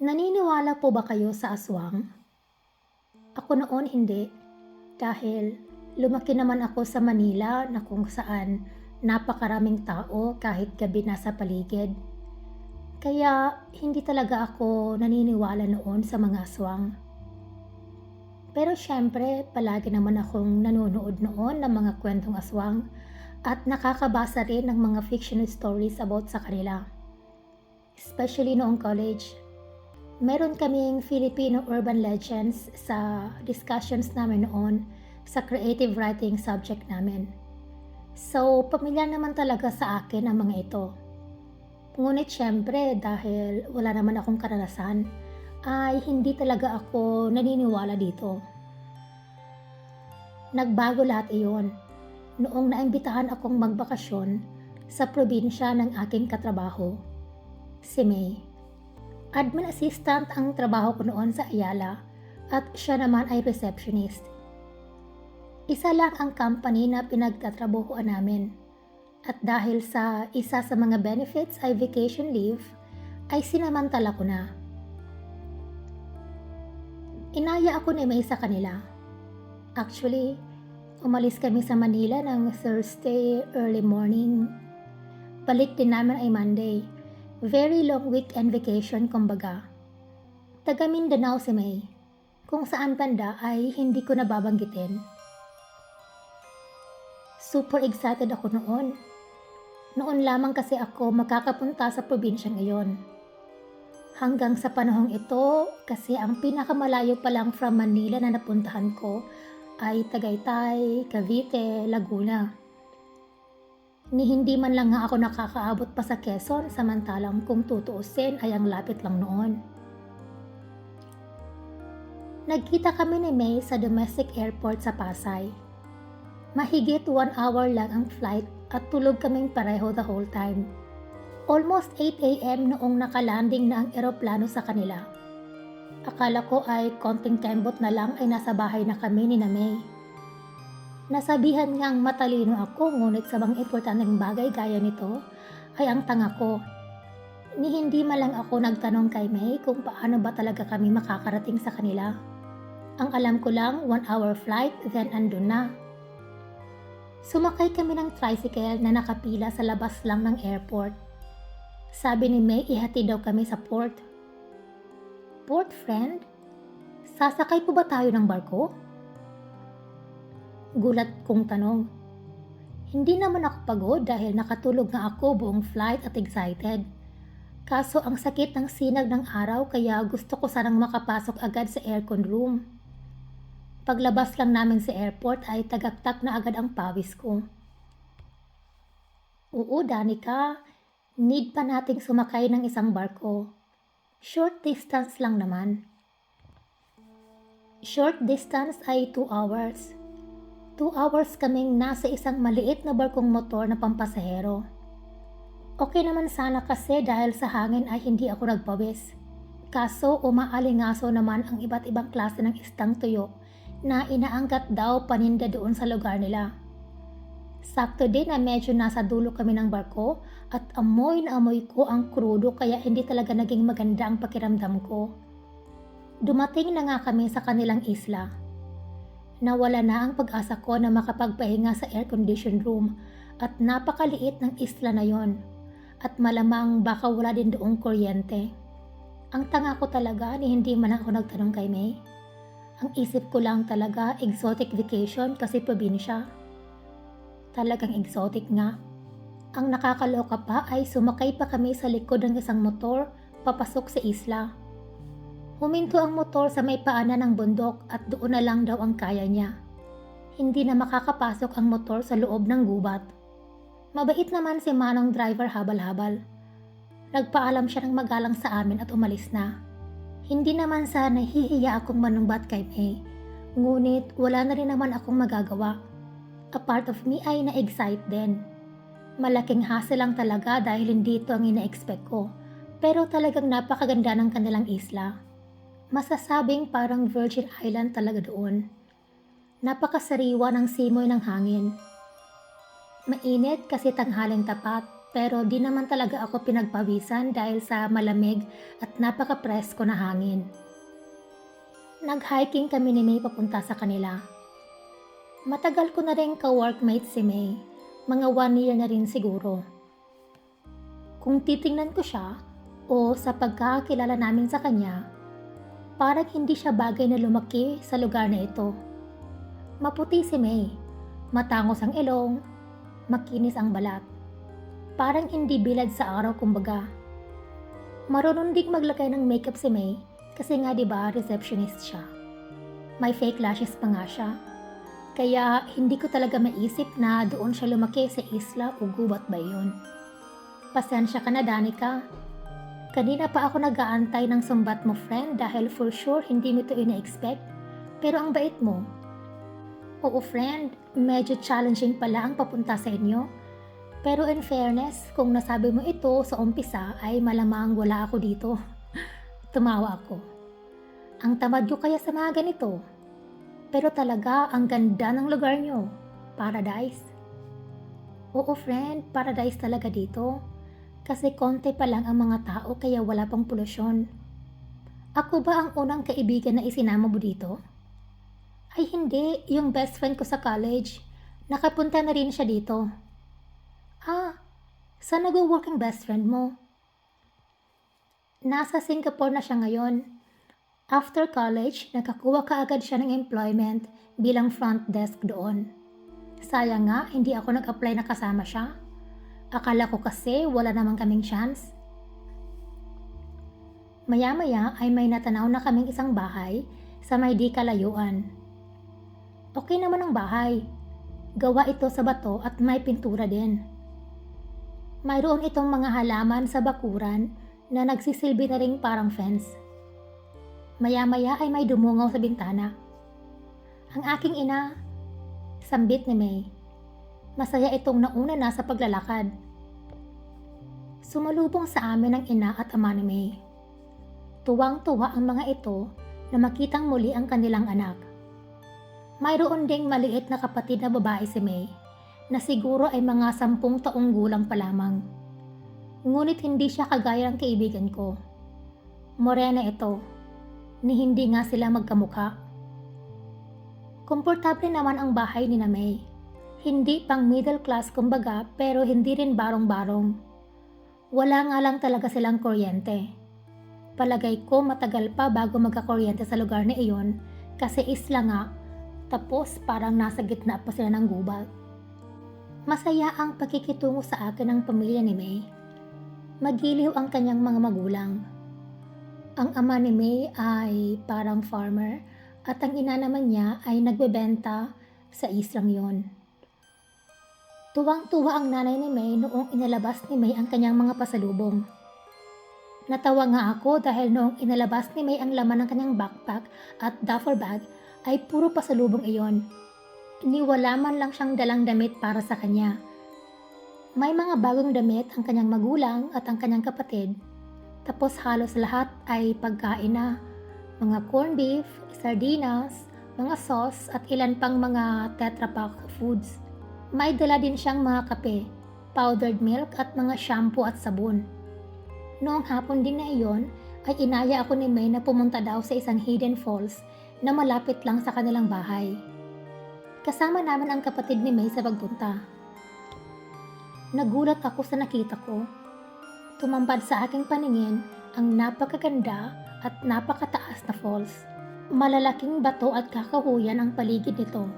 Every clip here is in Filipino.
Naniniwala po ba kayo sa aswang? Ako noon hindi, dahil lumaki naman ako sa Manila na kung saan napakaraming tao kahit gabi nasa paligid. Kaya hindi talaga ako naniniwala noon sa mga aswang. Pero syempre, palagi naman akong nanonood noon ng mga kwentong aswang at nakakabasa rin ng mga fictional stories about sa kanila. Especially noong college. Meron kaming Filipino urban legends sa discussions namin noon sa creative writing subject namin. So, pamilyar naman talaga sa akin ang mga ito. Ngunit syempre dahil wala naman akong karanasan, ay hindi talaga ako naniniwala dito. Nagbago lahat iyon noong naimbitahan akong magbakasyon sa probinsya ng aking katrabaho, si May. Admin assistant ang trabaho ko noon sa Ayala at siya naman ay receptionist. Isa lang ang company na pinagtatrabahuan namin at dahil sa isa sa mga benefits ay vacation leave, ay sinamantala ko na. Inaya ako ni May sa kanila. Actually, umalis kami sa Manila ng Thursday early morning. Balik din namin ay Monday. Very long weekend vacation kumbaga. Taga Mindanao si May, kung saan banda ay hindi ko nababanggitin. Super excited ako noon. Noon lamang kasi ako makakapunta sa probinsya ngayon. Hanggang sa panahong ito, kasi ang pinakamalayo pa lang from Manila na napuntahan ko ay Tagaytay, Cavite, Laguna. Ni hindi man lang nga ako nakakaabot pa sa Quezon, samantalang kung tutuusin ay ang lapit lang noon. Nagkita kami ni May sa domestic airport sa Pasay. Mahigit 1 hour lang ang flight at tulog kaming pareho the whole time. Almost 8 a.m. noong nakalanding na ang eroplano sa kanila. Akala ko ay konting kembot na lang ay nasa bahay na kami ni May. Nasabihan niyang matalino ako, ngunit sa mga importanteng bagay gaya nito ay ang tanga ko. Ni hindi man lang ako nagtanong kay May kung paano ba talaga kami makakarating sa kanila. Ang alam ko lang, 1 hour flight, then andun na. Sumakay kami ng tricycle na nakapila sa labas lang ng airport. Sabi ni May, ihatid daw kami sa port. Port, friend? Sasakay po ba tayo ng barko? Gulat kong tanong. Hindi naman ako pagod dahil nakatulog nga ako buong flight at excited. Kaso ang sakit ng sinag ng araw kaya gusto ko sanang makapasok agad sa aircon room. Paglabas lang namin sa airport ay tagaktak na agad ang pawis ko. Oo, Danica, need pa nating sumakay ng isang barko. Short distance lang naman. Short distance ay 2 hours. 2 hours kaming nasa isang maliit na barkong motor na pampasahero. Okay naman sana kasi dahil sa hangin ay hindi ako nagpawis. Kaso umaalingaso naman ang iba't ibang klase ng istang tuyo na inaangkat daw paninda doon sa lugar nila. Sakto din na medyo nasa dulo kami ng barko at amoy na amoy ko ang krudo kaya hindi talaga naging maganda ang pakiramdam ko. Dumating na nga kami sa kanilang isla. Nawala na ang pag-asa ko na makapagpahinga sa air-conditioned room at napakaliit ng isla na yon. At malamang baka wala din doong kuryente. Ang tanga ko talaga ni hindi man ako nagtanong kay May. Ang isip ko lang talaga exotic vacation kasi probinsya. Talagang exotic nga. Ang nakakaloka pa ay sumakay pa kami sa likod ng isang motor papasok sa isla. Huminto ang motor sa may paanan ng bundok at doon na lang daw ang kaya niya. Hindi na makakapasok ang motor sa loob ng gubat. Mabait naman si Manong driver habal-habal. Nagpaalam siya ng magalang sa amin at umalis na. Hindi naman sa nahihiya akong manumbat kay May. Ngunit wala na rin naman akong magagawa. A part of me ay na-excite din. Malaking hassle lang talaga dahil hindi ito ang ina-expect ko. Pero talagang napakaganda ng kanilang isla. Masasabing parang Virgin Island talaga doon. Napakasariwa ng simoy ng hangin. Mainit kasi tanghaling tapat Pero di naman talaga ako pinagpawisan dahil sa malamig at napaka-presko na hangin. Nag-hiking kami ni May papunta sa kanila. Matagal ko na rin ka-workmate si May. Mga 1 year na rin siguro. Kung titingnan ko siya o sa pagkakakilala namin sa kanya, parang hindi siya bagay na lumaki sa lugar na ito. Maputi si May, matangos ang ilong, makinis ang balat. Parang hindi bilad sa araw kumbaga. Marunong ding maglagay ng makeup si May kasi nga diba receptionist siya. May fake lashes pa nga siya. Kaya hindi ko talaga maisip na doon siya lumaki sa isla o gubat ba yun. Pasensya ka na Danica. Kanina pa ako nag-aantay ng sumbat mo friend dahil for sure hindi mo ito ina-expect. Pero ang bait mo. Oo friend, medyo challenging pala ang papunta sa inyo. Pero in fairness, kung nasabi mo ito sa umpisa ay malamang wala ako dito. Tumawa ako. Ang tamad ko kaya sa mga ganito. Pero talaga ang ganda ng lugar nyo. Paradise. Oo friend, paradise talaga dito. Kasi konti pa lang ang mga tao kaya wala pang polusyon. Ako ba ang unang kaibigan na isinama mo dito? Ay hindi, yung best friend ko sa college. Nakapunta na rin siya dito. Saan nag-work ang best friend mo? Nasa Singapore na siya ngayon. After college, nakakuha kaagad siya ng employment bilang front desk doon. Sayang nga, hindi ako nag-apply na kasama siya. Akala ko kasi wala namang kaming chance. Maya-maya ay may natanaw na kaming isang bahay sa may di kalayuan. Okay naman ang bahay. Gawa ito sa bato at may pintura din. Mayroon itong mga halaman sa bakuran na nagsisilbi na ring parang fence. Maya-maya ay may dumungaw sa bintana. Ang aking ina, sambit ni May. Masaya itong nauna na sa paglalakad. Sumalubong sa amin ang ina at ama ni May. Tuwang-tuwa ang mga ito na makitang muli ang kanilang anak. Mayroon ding maliit na kapatid na babae si May na siguro ay mga 10 taong gulang pa lamang. Ngunit hindi siya kagaya ng kaibigan ko. Morena ito, ni hindi nga sila magkamukha. Komportable naman ang bahay ni na May. Hindi pang middle class kumbaga pero hindi rin barong-barong. Wala nga lang talaga silang kuryente. Palagay ko matagal pa bago magkakuryente sa lugar na iyon kasi isla nga, tapos parang nasa gitna pa sila ng gubat. Masaya ang pagkikitungo sa akin ng pamilya ni May. Magiliw ang kanyang mga magulang. Ang ama ni May ay parang farmer at ang ina naman niya ay nagbebenta sa islang yon. Tuwang-tuwa ang nanay ni May noong inalabas ni May ang kanyang mga pasalubong. Natawa nga ako dahil noong inalabas ni May ang laman ng kanyang backpack at duffel bag ay puro pasalubong iyon. Niwala man lang siyang dalang damit para sa kanya. May mga bagong damit ang kanyang magulang at ang kanyang kapatid. Tapos halos lahat ay pagkain na. Mga corned beef, sardinas, mga sauce at ilan pang mga Tetra Pak foods. May dala din siyang mga kape, powdered milk at mga shampoo at sabon. Noong hapon din na iyon ay inaya ako ni May na pumunta daw sa isang hidden falls na malapit lang sa kanilang bahay. Kasama naman ang kapatid ni May sa pagpunta. Nagulat ako sa nakita ko. Tumampad sa aking paningin ang napakaganda at napakataas na falls. Malalaking bato at kakahuyan ang paligid nito.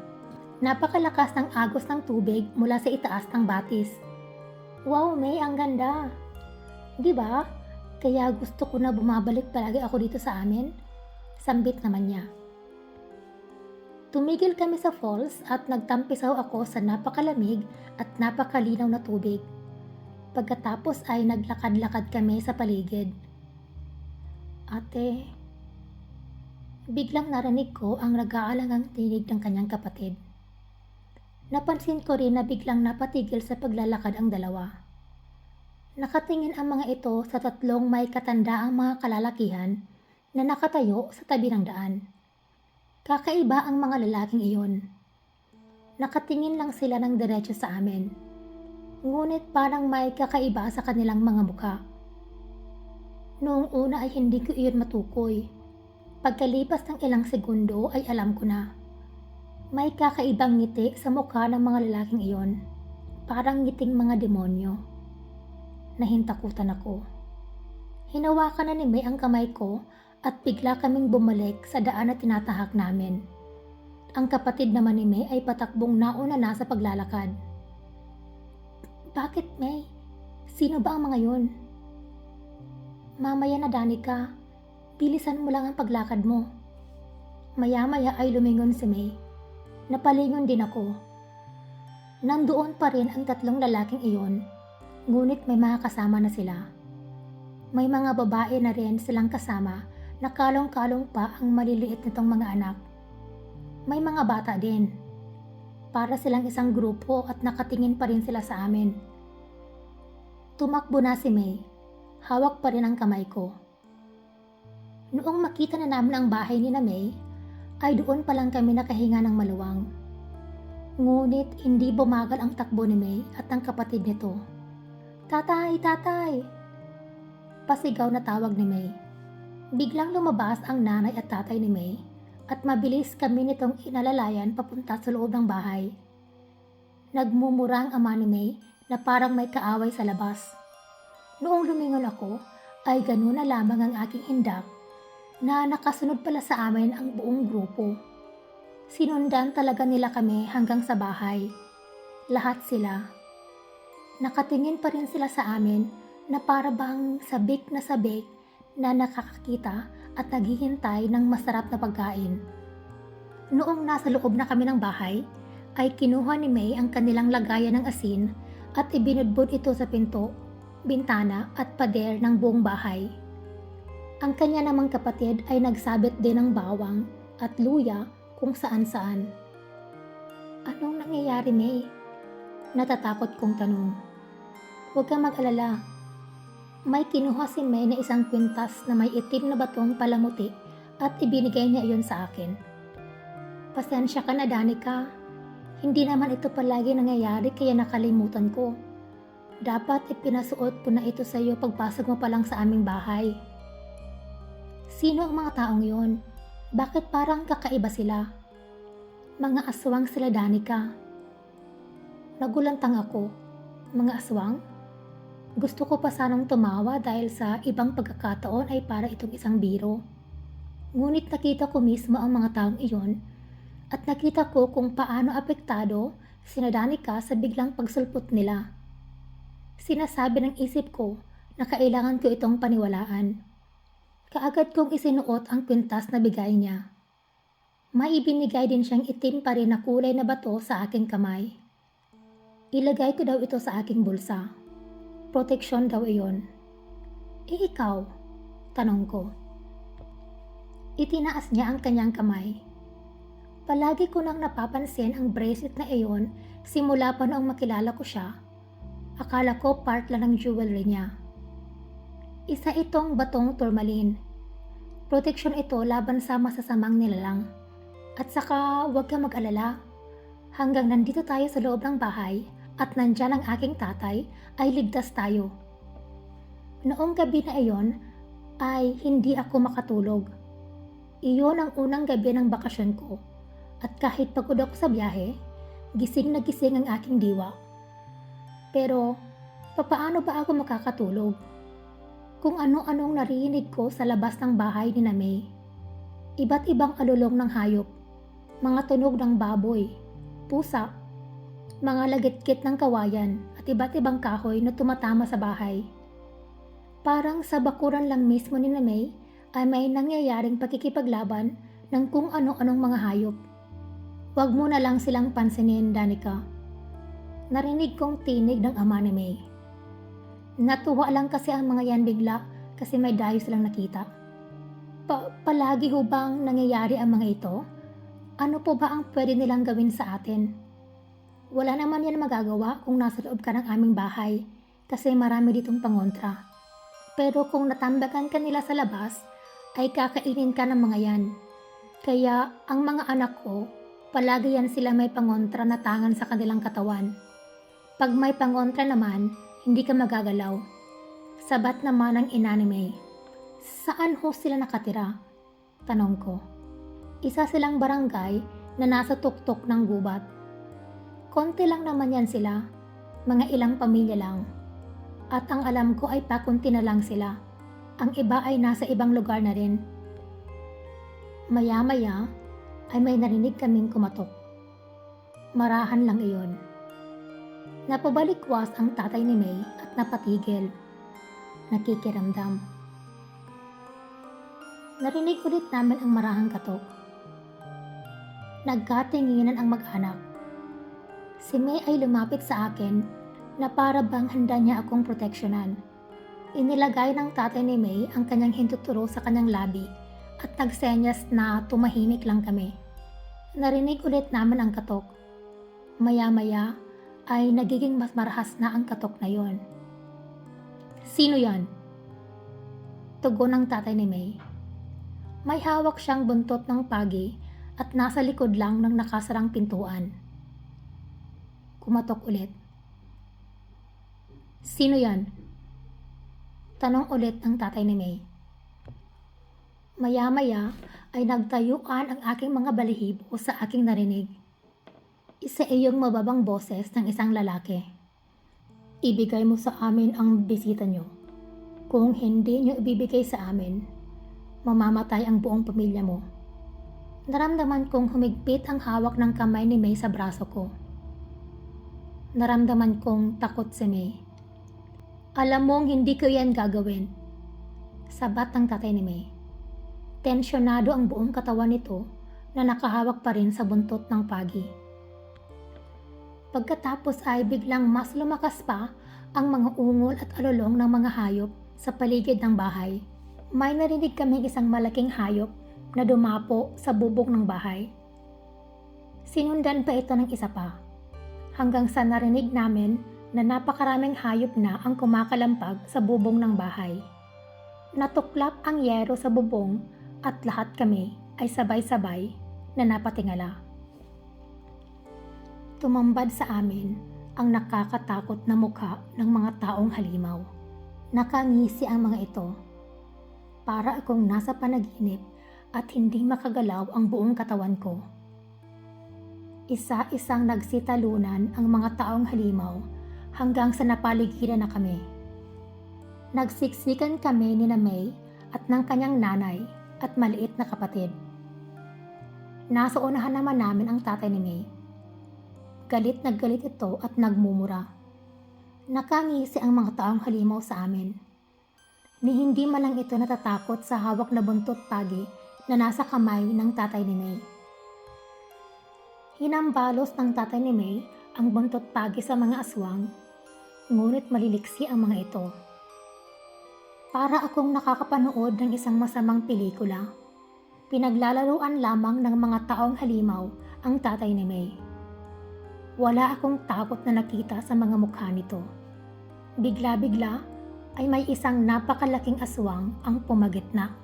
Napakalakas ng agos ng tubig mula sa itaas ng batis. Wow, May, ang ganda! Di ba? Kaya gusto ko na bumabalik palagi ako dito sa amin. Sambit naman niya. Tumigil kami sa falls at nagtampisaw ako sa napakalamig at napakalinaw na tubig. Pagkatapos ay naglakad-lakad kami sa paligid. Ate, biglang narinig ko ang nag-aalangang tinig ng kanyang kapatid. Napansin ko rin na biglang napatigil sa paglalakad ang dalawa. Nakatingin ang mga ito sa 3 may katandaang mga kalalakihan na nakatayo sa tabi ng daan. Kakaiba ang mga lalaking iyon. Nakatingin lang sila ng diretso sa amin. Ngunit parang may kakaiba sa kanilang mga mukha. Noong una ay hindi ko iyon matukoy. Pagkalipas ng ilang segundo ay alam ko na. May kakaibang ngiti sa mukha ng mga lalaking iyon. Parang ngiting mga demonyo. Nahintakutan ako. Hinawakan na ni May ang kamay ko at bigla kaming bumalik sa daan na tinatahak namin. Ang kapatid naman ni May ay patakbong nauna na sa paglalakad. Bakit, May? Sino ba ang mga yun? Mamaya na, Danica. Bilisan mo lang ang paglakad mo. Maya-maya ay lumingon si May. Napalingon din ako. Nandoon pa rin ang tatlong lalaking iyon, ngunit may mga kasama na sila. May mga babae na rin silang kasama na kalong-kalong pa ang maliliit nitong mga anak. May mga bata din. Para silang isang grupo at nakatingin pa rin sila sa amin. Tumakbo na si May. Hawak pa rin ang kamay ko. Noong makita na namin ang bahay ni na May, ay doon pa lang kami nakahinga ng maluwang. Ngunit hindi bumagal ang takbo ni May at ang kapatid nito. Tatay! Tatay! Pasigaw na tawag ni May. Biglang lumabas ang nanay at tatay ni May at mabilis kami nitong inalalayan papunta sa loob ng bahay. Nagmumura ang ama ni May na parang may kaaway sa labas. Noong lumingon ako, ay ganun na lamang ang aking indak na nakasunod pala sa amin ang buong grupo. Sinundan talaga nila kami hanggang sa bahay. Lahat sila. Nakatingin pa rin sila sa amin na para bang sabik na nakakakita at naghihintay ng masarap na pagkain. Noong nasa loob na kami ng bahay, ay kinuha ni May ang kanilang lagayan ng asin at ibinudbud ito sa pinto, bintana at pader ng buong bahay. Ang kanya namang kapatid ay nagsabit din ng bawang at luya kung saan-saan. Anong nangyayari, May? Natatakot kong tanong. Huwag kang mag-alala. May kinuha si May na isang kwintas na may itim na batong palamuti at ibinigay niya iyon sa akin. Pasensya ka na, Danica. Hindi naman ito palagi nangyayari kaya nakalimutan ko. Dapat ipinasuot ko na ito sa iyo pagpasok mo pa lang sa aming bahay. Sino ang mga taong yon? Bakit parang kakaiba sila? Mga aswang sila, Danica. Nagulantang ako. Mga aswang? Gusto ko pa sanang tumawa dahil sa ibang pagkakataon ay para itong isang biro. Ngunit nakita ko mismo ang mga taong iyon at nakita ko kung paano apektado sina Danica sa biglang pagsulpot nila. Sinasabi ng isip ko na kailangan ko itong paniwalaan. Kaagad kong isinuot ang kwintas na bigay niya. May ibinigay din siyang itim pa rin na kulay na bato sa aking kamay. Ilagay ko daw ito sa aking bulsa. Proteksyon daw iyon. Ikaw? Tanong ko. Itinaas niya ang kanyang kamay. Palagi ko nang napapansin ang bracelet na iyon simula pa noong makilala ko siya. Akala ko part lang ng jewelry niya. Isa itong batong tourmaline. Proteksyon ito laban sa masasamang nilalang. At saka huwag kang mag-alala. Hanggang nandito tayo sa loob ng bahay at nandyan ang aking tatay ay ligtas tayo. Noong gabi na iyon ay hindi ako makatulog. Iyon ang unang gabi ng bakasyon ko. At kahit pagod ako sa biyahe, gising na gising ang aking diwa. Pero, papaano ba ako makakatulog? Kung ano-anong narinig ko sa labas ng bahay ni na May. Iba't ibang alulong ng hayop, mga tunog ng baboy, pusa, mga lagitkit ng kawayan at iba't ibang kahoy na tumatama sa bahay. Parang sa bakuran lang mismo ni na May ay may nangyayaring pakikipaglaban ng kung ano-anong mga hayop. Huwag mo na lang silang pansinin, Danica. Narinig kong tinig ng ama ni May. Natuwa lang kasi ang mga yan bigla kasi may dayo silang nakita. Palagi ho bang nangyayari ang mga ito? Ano po ba ang pwede nilang gawin sa atin? Wala naman yan magagawa kung nasa loob ka ng aming bahay kasi marami ditong pangontra. Pero kung natambagan ka nila sa labas, ay kakainin ka ng mga yan. Kaya ang mga anak ko, palagi yan sila may pangontra na tangan sa kanilang katawan. Pag may pangontra naman, hindi ka magagalaw. Sabat naman ang ina ni May. Saan ho sila nakatira? Tanong ko. Isa silang barangay na nasa tuktok ng gubat. Konti lang naman yan sila, mga ilang pamilya lang. At ang alam ko ay pakunti na lang sila. Ang iba ay nasa ibang lugar na rin. Maya-maya ay may narinig kaming kumatok. Marahan lang iyon. Napabalikwas ang tatay ni May at napatigil. Nakikiramdam. Narinig ulit namin ang marahang katok. Nagkatinginan ang mag-anak. Si May ay lumapit sa akin na para bang handa niya akong proteksyonan. Inilagay ng tatay ni May ang kanyang hintuturo sa kanyang labi at nagsenyas na tumahimik lang kami. Narinig ulit namin ang katok. Maya-maya ay nagiging mas marahas na ang katok na yon. Sino yan? Tugon ng tatay ni May. May hawak siyang buntot ng pagi at nasa likod lang ng nakasarang pintuan. Kumatok ulit. Sino yan? Tanong ulit ng tatay ni May. Maya-maya ay nagtayuan ang aking mga balahibo sa aking narinig. Isa iyong mababang boses ng isang lalaki. Ibigay mo sa amin ang bisita nyo. Kung hindi nyo ibibigay sa amin, mamamatay ang buong pamilya mo. Naramdaman kong humigpit ang hawak ng kamay ni May sa braso ko. Naramdaman kong takot si May. Alam mong hindi ko yan gagawin. Sabat ng tatay ni May. Tensyonado ang buong katawan nito na nakahawak pa rin sa buntot ng pagi. Pagkatapos ay biglang mas lumakas pa ang mga ungol at alulong ng mga hayop sa paligid ng bahay. May narinig kaming isang malaking hayop na dumapo sa bubong ng bahay. Sinundan pa ito ng isa pa, hanggang sa narinig namin na napakaraming hayop na ang kumakalampag sa bubong ng bahay. Natuklap ang yero sa bubong at lahat kami ay sabay-sabay na napatingala. Tumambad sa amin ang nakakatakot na mukha ng mga taong halimaw. Nakangisi ang mga ito. Para akong nasa panaginip at hindi makagalaw ang buong katawan ko. Isa-isang nagsitalunan ang mga taong halimaw hanggang sa napaligiran na kami. Nagsiksikan kami ni na May at ng kanyang nanay at maliit na kapatid. Nasa unahan naman namin ang tatay ni May. Galit na galit ito at nagmumura. Nakangisi ang mga taong halimaw sa amin. Ni hindi man lang ito natatakot sa hawak na buntot pagi na nasa kamay ng tatay ni May. Hinambalos ng tatay ni May ang buntot pagi sa mga aswang, ngunit maliliksi ang mga ito. Para akong nakakapanood ng isang masamang pelikula. Pinaglalaruan lamang ng mga taong halimaw ang tatay ni May. Wala akong takot na nakita sa mga mukha nito. Bigla-bigla ay may isang napakalaking aswang ang pumagitna.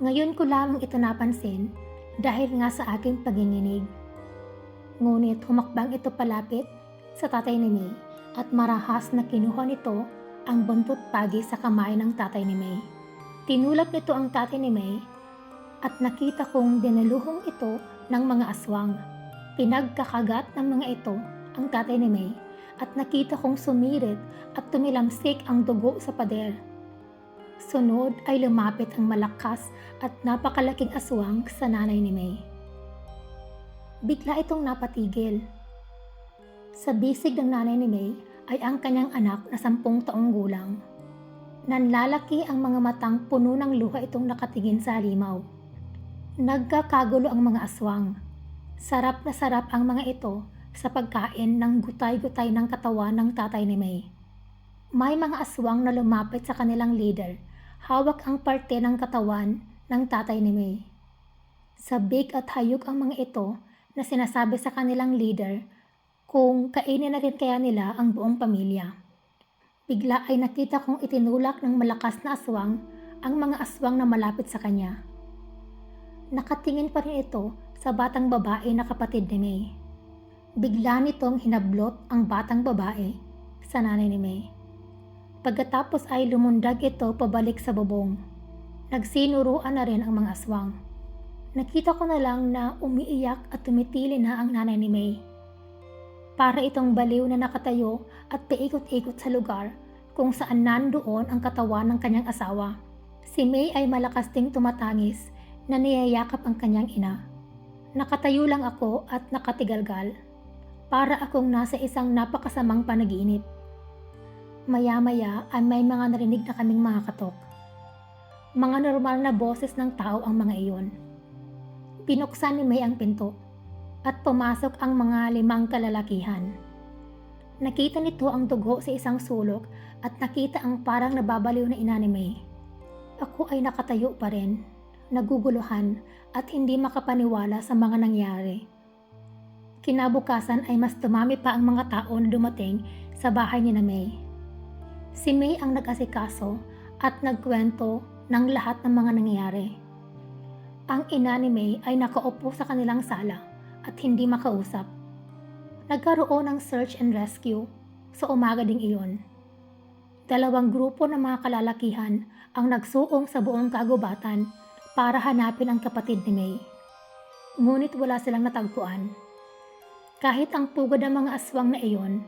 Ngayon ko lamang ito napansin dahil nga sa aking paginginig. Ngunit humakbang ito palapit sa tatay ni May at marahas na kinuha nito ang buntot pagi sa kamay ng tatay ni May. Tinulak nito ang tatay ni May at nakita kong dinaluhong ito ng mga aswang. Pinagkakagat ng mga ito ang tatay ni May at nakita kong sumirit at tumilamsik ang dugo sa pader. Sunod ay lumapit ang malakas at napakalaking aswang sa nanay ni May. Bigla itong napatigil. Sa bisig ng nanay ni May ay ang kanyang anak na 10 taong gulang. Nanlalaki ang mga matang puno ng luha itong nakatingin sa halimaw. Nagkakagulo ang mga aswang. Sarap na sarap ang mga ito sa pagkain ng gutay-gutay ng katawan ng tatay ni May. May mga aswang na lumapit sa kanilang leader, hawak ang parte ng katawan ng tatay ni May. Sabik at hayog ang mga ito na sinasabi sa kanilang leader kung kainin na rin kaya nila ang buong pamilya. Bigla ay nakita kong itinulak ng malakas na aswang ang mga aswang na malapit sa kanya. Nakatingin pa rin ito sa batang babae na kapatid ni May. Bigla nitong hinablot ang batang babae sa nanay ni May. Pagkatapos ay lumundag ito pabalik sa bubong. Nagsinuruan na rin ang mga aswang. Nakita ko na lang na umiiyak at tumitili na ang nanay ni May. Para itong baliw na nakatayo at paikot-ikot sa lugar kung saan nandoon ang katawan ng kanyang asawa. Si May ay malakas ding tumatangis na niyayakap ang kanyang ina. Nakatayo lang ako at nakatigalgal. Para akong nasa isang napakasamang panaginip. Maya-maya ay may mga narinig na kaming mga katok. Mga normal na boses ng tao ang mga iyon. Pinuksan ni May ang pinto at pumasok ang mga 5 kalalakihan. Nakita nito ang dugo sa isang sulok at nakita ang parang nababaliw na ina ni May. Ako ay nakatayo pa rin, naguguluhan at hindi makapaniwala sa mga nangyari. Kinabukasan ay mas dumami pa ang mga tao na dumating sa bahay ni May. Si May ang nag-asikaso at nagkwento ng lahat ng mga nangyayari. Ang ina ni May ay nakaupo sa kanilang sala at hindi makausap. Nagkaroon ng search and rescue sa umaga ding iyon. 2 grupo ng mga kalalakihan ang nagsuong sa buong kagubatan para hanapin ang kapatid ni May. Ngunit wala silang natagpuan. Kahit ang pugad ng mga aswang na iyon,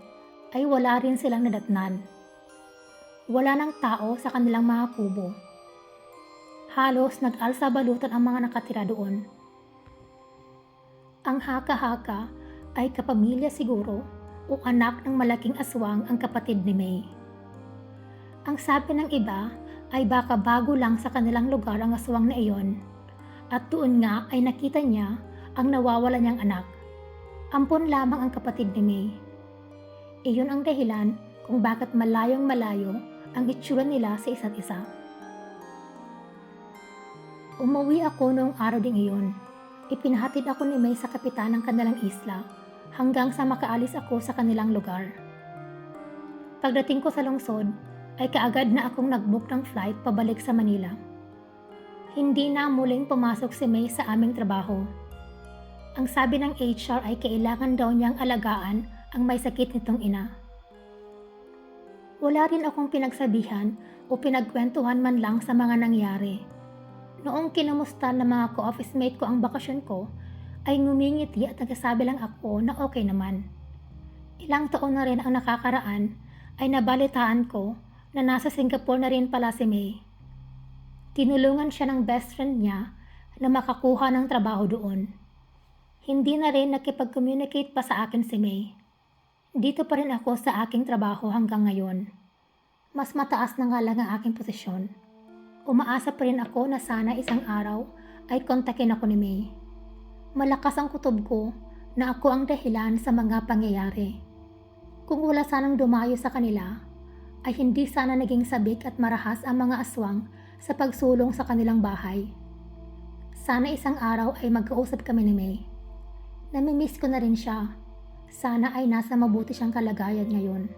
ay wala rin silang nadatnan. Wala ng tao sa kanilang mga kubo. Halos nag-alsa balutan ang mga nakatira doon. Ang haka-haka ay kapamilya siguro o anak ng malaking aswang ang kapatid ni May. Ang sabi ng iba ay baka bago lang sa kanilang lugar ang aswang na iyon at doon nga ay nakita niya ang nawawala niyang anak. Ampon lamang ang kapatid ni May. Iyon ang dahilan kung bakit malayong malayo ang itsura nila sa isa't isa. Umuwi ako noong araw ding iyon. Ipinahatid ako ni May sa kapitan ng kanilang isla hanggang sa makaalis ako sa kanilang lugar. Pagdating ko sa lungsod, ay kaagad na akong nag-book ng flight pabalik sa Manila. Hindi na muling pumasok si May sa aming trabaho. Ang sabi ng HR ay kailangan daw niyang alagaan ang may sakit nitong ina. Wala rin akong pinagsabihan o pinagkwentuhan man lang sa mga nangyari. Noong kinumusta ng mga co-office mate ko ang bakasyon ko, ay ngumingiti at nagsasabi lang ako na okay naman. Ilang taon na rin ang nakakaraan ay nabalitaan ko na nasa Singapore na rin pala si May. Tinulungan siya ng best friend niya na makakuha ng trabaho doon. Hindi na rin nakipag-communicate pa sa akin si May. Dito pa rin ako sa aking trabaho hanggang ngayon. Mas mataas na nga lang ang aking posisyon. Umaasa pa rin ako na sana isang araw ay kontakin ako ni May. Malakas ang kutob ko na ako ang dahilan sa mga pangyayari. Kung wala sanang dumayo sa kanila, ay hindi sana naging sabik at marahas ang mga aswang sa pagsulong sa kanilang bahay. Sana isang araw ay magkausap kami ni May. Namimiss ko na rin siya. Sana ay nasa mabuti siyang kalagayan ngayon.